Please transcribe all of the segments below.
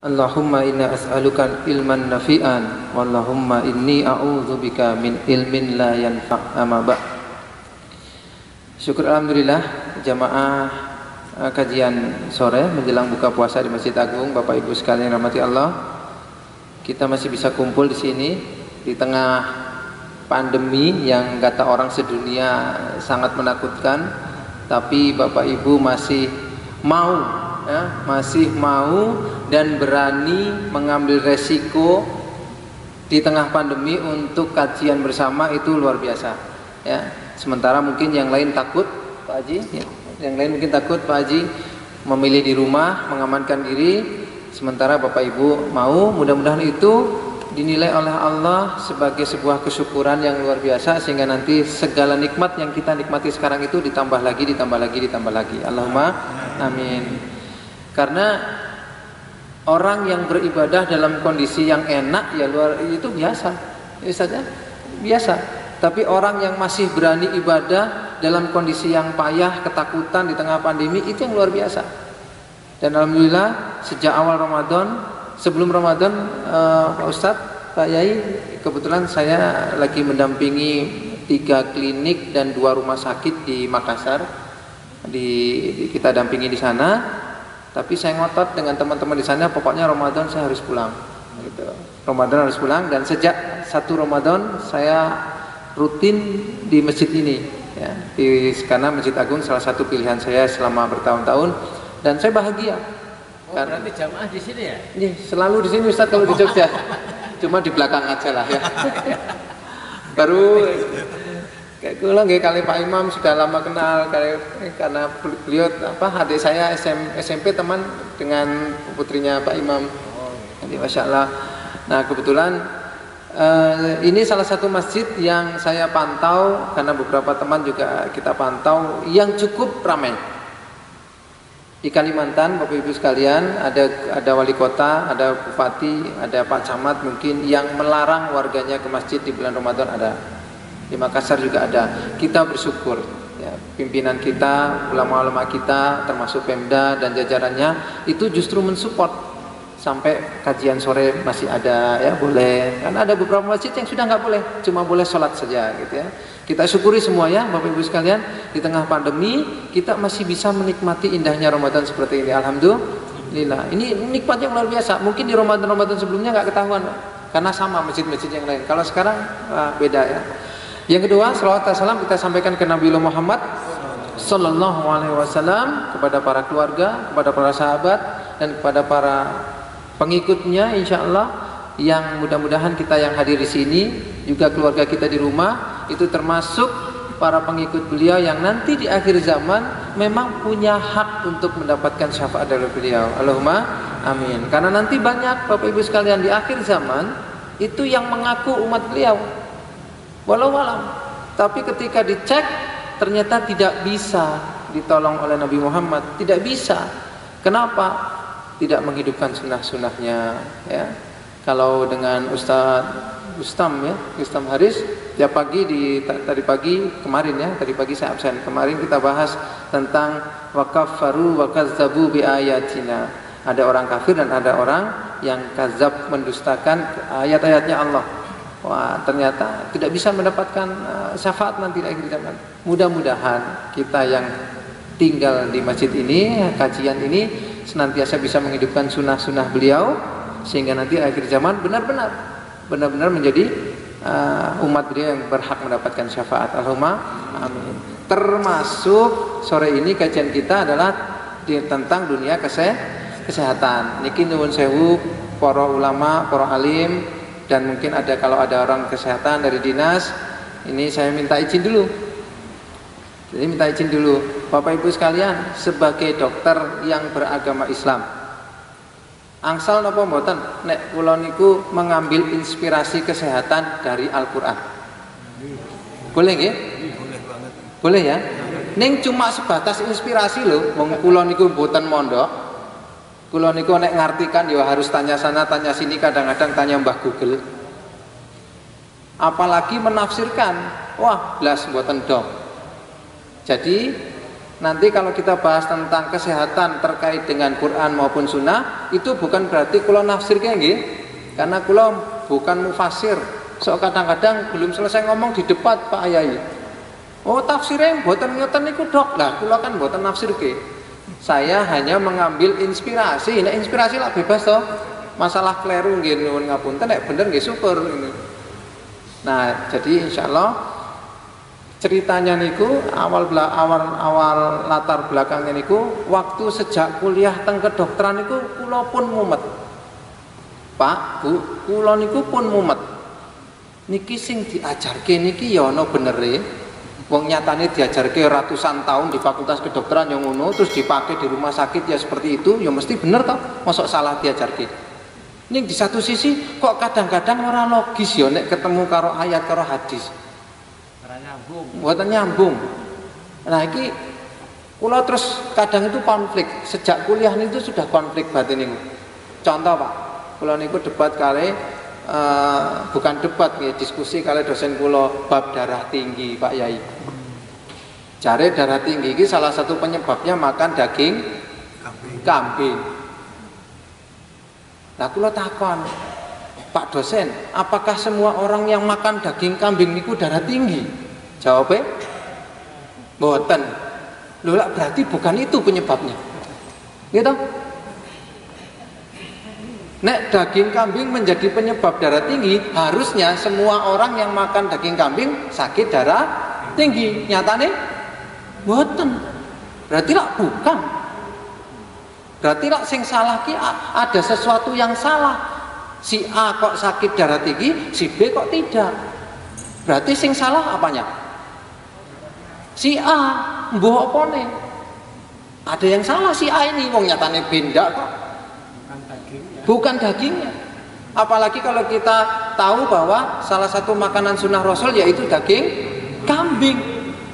Allahumma inna as'aluka ilman nafi'an Wallahumma inni a'udzubika min ilmin la yanfa' amma ba'd. Syukur alhamdulillah jamaah kajian sore menjelang buka puasa di Masjid Agung. Bapak Ibu sekalian yang rahmati Allah, kita masih bisa kumpul di sini di tengah pandemi yang kata orang sedunia sangat menakutkan, tapi Bapak Ibu masih mau dan berani mengambil resiko di tengah pandemi untuk kajian bersama. Itu luar biasa ya. Sementara mungkin yang lain takut Pak Haji ya. Yang lain mungkin takut Pak Haji memilih di rumah, mengamankan diri, sementara Bapak Ibu mau. Mudah-mudahan itu dinilai oleh Allah sebagai sebuah kesyukuran yang luar biasa, sehingga nanti segala nikmat yang kita nikmati sekarang itu ditambah lagi. Allahumma amin. Karena orang yang beribadah dalam kondisi yang enak ya luar itu biasa, biasa. Tapi orang yang masih berani ibadah dalam kondisi yang payah, ketakutan di tengah pandemi, itu yang luar biasa. Dan alhamdulillah sejak awal Ramadan, sebelum Ramadan Pak Ustadz, Pak Yai, kebetulan saya lagi mendampingi 3 klinik dan 2 rumah sakit di Makassar. Kita dampingi di sana. Tapi saya ngotot dengan teman-teman di sana, pokoknya Ramadan saya harus pulang. Gitu. Ramadan harus pulang, dan sejak 1 Ramadan saya rutin di masjid ini. Ya, karena Masjid Agung salah satu pilihan saya selama bertahun-tahun, dan saya bahagia. Karena berarti jamaah di sini ya? Iya, selalu di sini Ustaz kalau di Jogja. Cuma di belakang aja lah ya. Baru kayak gue nggih kali Pak Imam sudah lama kenal, karena beliau adik saya SMP teman dengan putrinya Pak Imam. Jadi Masya Allah. Nah kebetulan ini salah satu masjid yang saya pantau, karena beberapa teman juga kita pantau, yang cukup ramai. Di Kalimantan Bapak Ibu sekalian, ada wali kota, ada bupati, ada Pak Camat mungkin yang melarang warganya ke masjid di bulan Ramadan ada. Di Makassar juga ada. Kita bersyukur ya, pimpinan kita, ulama-ulama kita, termasuk Pemda dan jajarannya itu justru mensupport sampai kajian sore masih ada ya, boleh. Karena ada beberapa masjid yang sudah nggak boleh, cuma boleh sholat saja gitu ya. Kita syukuri semua ya Bapak Ibu sekalian, di tengah pandemi kita masih bisa menikmati indahnya Ramadan seperti ini. Alhamdulillah. Ini nikmat yang luar biasa. Mungkin di Ramadan sebelumnya nggak ketahuan, karena sama masjid-masjid yang lain. Kalau sekarang beda ya. Yang kedua, salawat dan salam kita sampaikan ke Nabi Muhammad sallallahu alaihi wasallam, kepada para keluarga, kepada para sahabat, dan kepada para pengikutnya insyaallah, yang mudah-mudahan kita yang hadir di sini, juga keluarga kita di rumah, itu termasuk para pengikut beliau yang nanti di akhir zaman memang punya hak untuk mendapatkan syafaat dari beliau. Allahumma amin. Karena nanti banyak Bapak Ibu sekalian di akhir zaman itu yang mengaku umat beliau, walau alam, tapi ketika dicek ternyata tidak bisa ditolong oleh Nabi Muhammad, tidak bisa. Kenapa? Tidak menghidupkan sunnah-sunnahnya ya. Kalau dengan Ustam Haris, tiap pagi tadi pagi saya absen. Kemarin kita bahas tentang wakafaru wakazzabu bi ayatina. Ada orang kafir dan ada orang yang kazab, mendustakan ayat-ayatnya Allah. Wah, ternyata tidak bisa mendapatkan syafaat nanti di akhir zaman. Mudah-mudahan kita yang tinggal di masjid ini, kajian ini, senantiasa bisa menghidupkan sunnah-sunnah beliau, sehingga nanti akhir zaman benar-benar menjadi umat beliau yang berhak mendapatkan syafaat. Allahumma amin. Termasuk sore ini kajian kita adalah tentang dunia kesehatan. Niki nyuwun sewu para ulama, para alim, dan mungkin kalau ada orang kesehatan dari dinas, ini saya minta izin dulu. Jadi minta izin dulu, Bapak Ibu sekalian, sebagai dokter yang beragama Islam, angsal napa mboten nek kula niku mengambil inspirasi kesehatan dari Al-Qur'an? Boleh nggih? Boleh banget. Boleh ya? Ning cuma sebatas inspirasi lho, wong kula niku mboten mondok. Kula niku nek ngartikan ya harus tanya sana tanya sini, kadang-kadang tanya Mbah Google. Apalagi menafsirkan, wah blas mboten dong. Jadi nanti kalau kita bahas tentang kesehatan terkait dengan Quran maupun Sunnah, itu bukan berarti kula nafsirke nggih, karena kula bukan mufasir. So kadang-kadang belum selesai ngomong di debat Pak Ayai, oh tafsirnya mboten ngoten niku dok, lah kula kan mboten nafsirke. Saya hanya mengambil inspirasi. Nek inspirasi lah bebas toh. Masalah kleru nggih nuwun ngapunten, nek bener nggih syukur ini. Nah, jadi insyaallah ceritanya niku awal latar belakangnya niku waktu sejak kuliah teng kedokteran niku kula pun mumet. Pak, Bu, kula niku pun mumet. Niki sing diajarke niki ya ana benere. Wong nyatane diajarke ratusan tahun di fakultas kedokteran yang ngono, terus dipakai di rumah sakit ya seperti itu, ya mesti bener toh. Mosok salah diajarke. Ning di satu sisi kok kadang-kadang ora logis ya nek ketemu karo ayat karo hadis. Buatan nyambung. Nah ini kula terus kadang itu konflik. Sejak kuliah itu sudah konflik batin ini. Contoh Pak, kula niku debat kali bukan debat ya, diskusi kali dosen kula bab darah tinggi Pak Yai. Jare darah tinggi ini salah satu penyebabnya makan daging kambing. Nah kula takon, Pak dosen, apakah semua orang yang makan daging kambing niku darah tinggi? Jawabnya, boten. Loh lah berarti bukan itu penyebabnya. Gitu. Nek daging kambing menjadi penyebab darah tinggi, harusnya semua orang yang makan daging kambing sakit darah tinggi. Nyatane, boten. Berarti lah bukan. Berarti lah sing salah ki ada sesuatu yang salah. Si A kok sakit darah tinggi, si B kok tidak. Berarti sing salah apanya? Si A, mbuh opone. Ada yang salah si A ini, wong nyatane benda kok. Bukan dagingnya. Apalagi kalau kita tahu bahwa salah satu makanan sunnah Rasul yaitu daging kambing.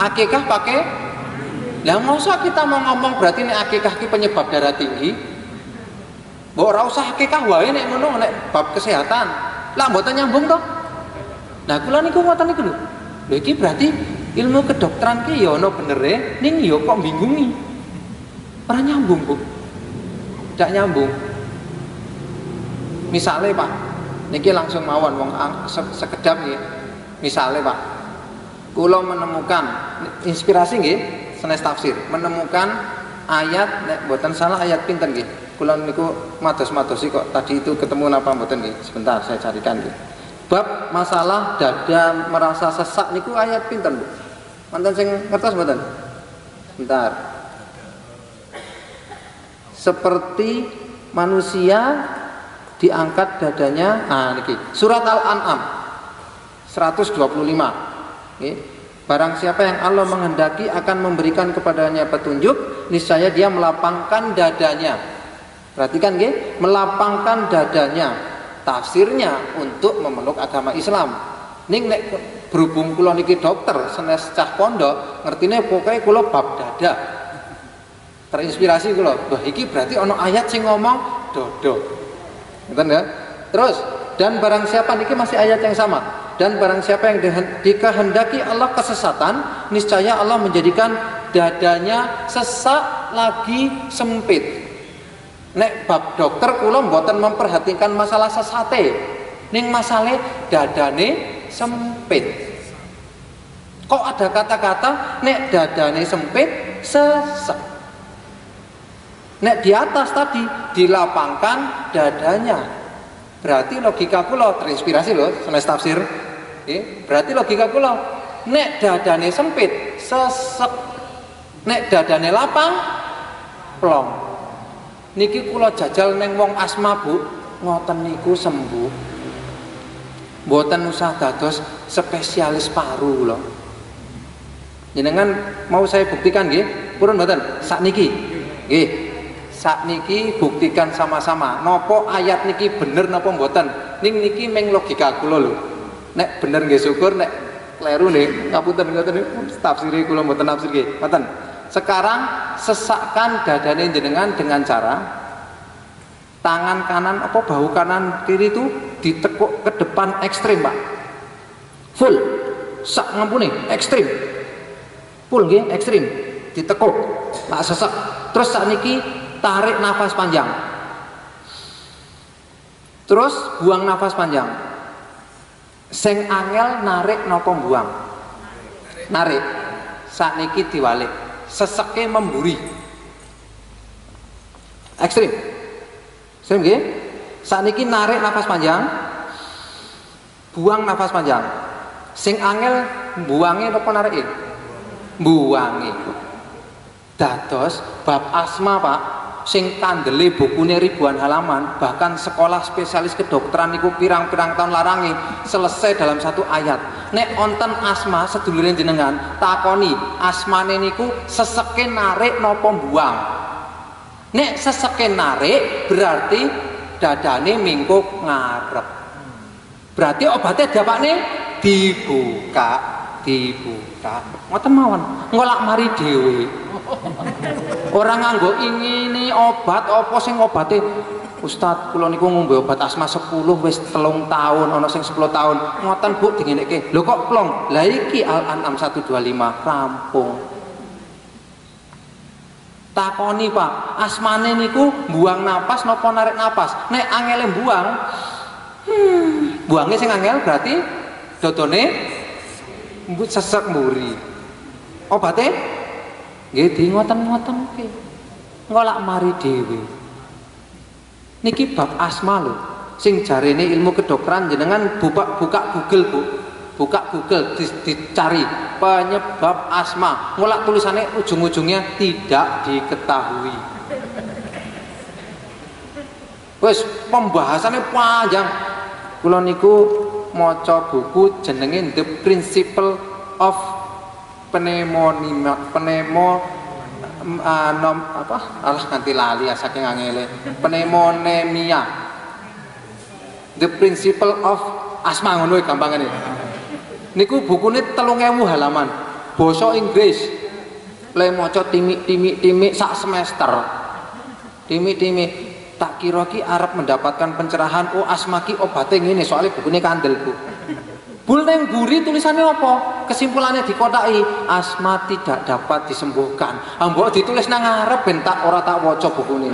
Akikah pakai. Lah masa kita mau ngomong berarti ini akikah ki penyebab darah tinggi? Mbok ora usah akikah wae nek ngono nek bab kesehatan. Lah mboten nyambung toh. Nah kula niku ngoten niku lho. Lha iki berarti ilmu kedokteran ki ya ana benere ning ya kok bingungi. Ora nyambung, Bu. Tidak nyambung. Misalnya Pak, niki langsung mawon wong sekedap nggih. Misalnya Pak, kula menemukan inspirasi nggih, sanes tafsir, menemukan ayat nek mboten salah ayat pinten nggih. Kula niku mados-madosi kok tadi itu ketemu napa mboten nggih. Sebentar saya carikan nggih. Bab masalah dada merasa sesak niku ayat pinten, Bu? Wonten sing ngertos mboten? Sebentar. Seperti manusia diangkat dadanya, niki surat Al-An'am 125. Nggih. Barang siapa yang Allah menghendaki akan memberikan kepadanya petunjuk, niscaya dia melapangkan dadanya. Perhatikan nggih, melapangkan dadanya. Tafsirnya untuk memeluk agama Islam. Ning nek berhubung kula niki dokter, sanes cah pondok, ngertine pokoke kula bab dada. Terinspirasi kula, wah iki berarti ana ayat sing ngomong dodo. Ngoten ya. Terus, dan barang siapa niki masih ayat yang sama. Dan barang siapa yang dikehendaki Allah kesesatan, niscaya Allah menjadikan dadanya sesak lagi sempit. Nek bab dokter kula mboten memperhatikan masalah sesate. Ning masalah dadane sempit. Kok ada kata-kata nek dadane sempit sesek. Nek di atas tadi dilapangkan dadanya. Berarti logika kula terinspirasi loh sanes tafsir. Berarti logika kula nek dadane sempit sesek. Nek dadane lapang plong. Niki kula jajal neng wong asma, Bu, ngoten niku sembuh. Mboten usah dados spesialis paru lho. Jenengan mau saya buktikan nggih? Purun mboten? Sakniki. Nggih. Sakniki buktikan sama-sama. Napa ayat niki bener napa mboten? Ning niki meng logika kula lho. Nek bener nggih syukur, nek kleru nggih ngapunten ngoten tafsire kula mboten nafsir nggih. Ngoten. Sekarang sesakkan dadane jenengan dengan cara tangan kanan apa bahu kanan kiri itu ditekuk ke depan ekstrim, Pak. Full. Sak ngampune ekstrim. Full nggih ekstrim. ditekuk, tak sesek. Terus sakniki tarik nafas panjang. Terus buang nafas panjang. Sing angel narik napa buang? Narik. Sakniki diwalik. Seseke memburi. Ekstrim. Ekstrim nggih? Sakniki narik nafas panjang. Buang nafas panjang. Sing angel buange napa narike? Buange. Dados bab asma, Pak, sing kandele bukune ribuan halaman, bahkan sekolah spesialis kedokteran niku pirang-pirang tahun larangi selesai dalam satu ayat. Nek onten asma sedulure jenengan takoni, asmane niku seseke narik napa buang? Nek seseke narik berarti dadane mingkuk ngarep. Berarti obatnya dapakne dibuka, dibuka. Ngoten mawon, ngolak mari dhewe. Orang nganggo ingini obat apa sing obate Ustaz kula niku ngombe obat asma 10 wis 3 tahun ana sing 10 tahun ngoten Bu dingenekke lho kok plong lah iki Al-An'am 125 rampung takoni Pak asmane niku buang napas napa narik napas nek angele buang buangnya sing angel berarti dodone mbut sesek mburi obate nggih di ngoten-ngoten ki. Ngolak mari dhewe. Niki bab asma lho. Sing jarene ilmu kedokteran jenengan buka Google, Bu. Buka Google dicari penyebab asma. Ngolak tulisannya ujung-ujungnya tidak diketahui. Wes pembahasannya panjang. Kula niku maca buku jenenge The Principle of ganti lali saking angele pneumonia The Principle of Asma ngono gampangane niku bukune 3000 halaman basa Inggris le maca timik sak semester timik tak kira ki arep mendapatkan pencerahan oh asma ki obate ngene soalnya bukune kandel Bu bul neng buri tulisannya apa? Kesimpulannya dikotai asma tidak dapat disembuhkan. Mbok ditulis nang ngarep ben tak ora tak waca bukune.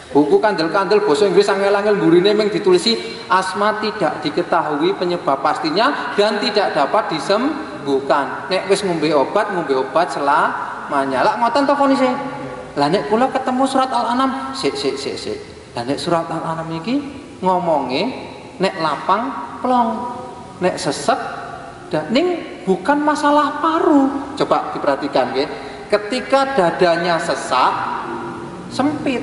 Buku kandel-kandel basa Inggris angel-angel burine mung ditulisi asma tidak diketahui penyebab pastinya dan tidak dapat disembuhkan. Nek wis ngombe obat selamanya. Lak ngoten to fonise. Lah nek kula ketemu surat Al-An'am, sik. Lah nek surat Al-An'am iki ngomonge nek lapang plong. Nek sesek dan ning bukan masalah paru. Coba diperhatikan ya. Ketika dadanya sesak sempit.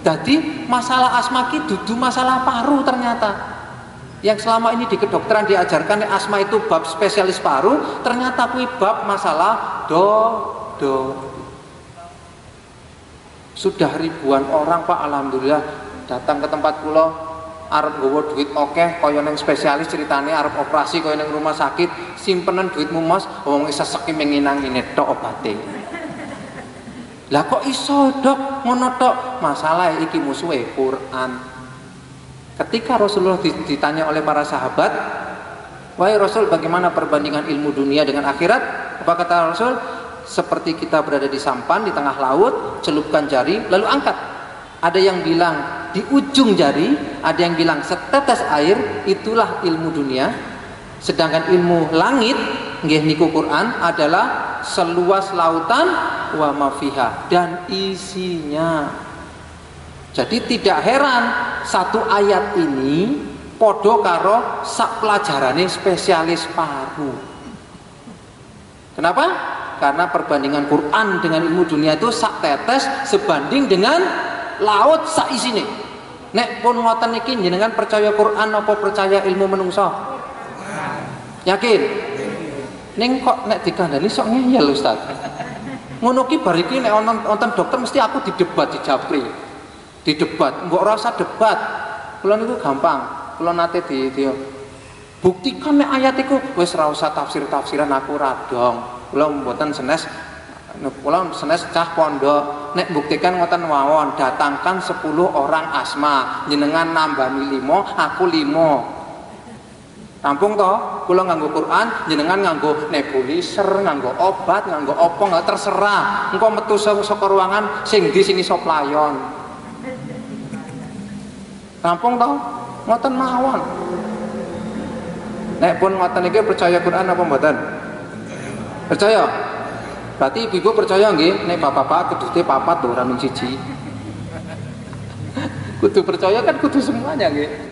Jadi masalah asma ki dudu masalah paru ternyata. Yang selama ini di kedokteran diajarkan nek asma itu bab spesialis paru, ternyata kuwi bab masalah do. Sudah ribuan orang Pak alhamdulillah datang ke tempat kula arep nggawa duit akeh kaya ning spesialis ceritane arep operasi kaya ning rumah sakit simpenan duitmu Mas wong sesek menginang ngene tok obate. Lah kok iso Dok ngono tok? Masalah iki musuhe Quran. Ketika Rasulullah ditanya oleh para sahabat, "Wahai Rasul, bagaimana perbandingan ilmu dunia dengan akhirat?" Apa kata Rasul? Seperti kita berada di sampan di tengah laut, celupkan jari lalu angkat. Ada yang bilang di ujung jari, ada yang bilang setetes air, itulah ilmu dunia. Sedangkan ilmu langit, nggih niku Quran adalah seluas lautan wa mafiha dan isinya. Jadi tidak heran satu ayat ini podo karo sak pelajarane spesialis paru. Kenapa? Karena perbandingan Quran dengan ilmu dunia itu sak tetes sebanding dengan laut sak isine. Nek pun ngoten niki jenengan percaya Quran apa percaya ilmu menungso? Yakin? Ning kok nek dikandani sok ngeyel Ustaz. Ngono ki bar iki nek wonten dokter mesti aku didebat di Japri. Didebat, mbok ora usah debat. Kula niku gampang. Kula nate di buktikan nek ayat iku wis ora usah tafsir-tafsiran aku radong. Kula mboten senes cah pondok nek buktikan ngoten mawon datangkan 10 orang asma jenengan nambani 5 aku 5 Rampung toh, kula nganggo Quran, jenengan nganggo nebulizer, nganggo obat, nganggo apa nggak terserah. Engko metu saka ruangan sing ndi sing iso playon. Rampung toh, ngoten mawon. Nek pun ngoten iki percaya Quran apa mboten? Percaya. Berarti ibu-ibu percaya nggih, nek bapak-bapak kudu papat lho ora mung siji. Kudu percaya kan kudu semuanya nggih.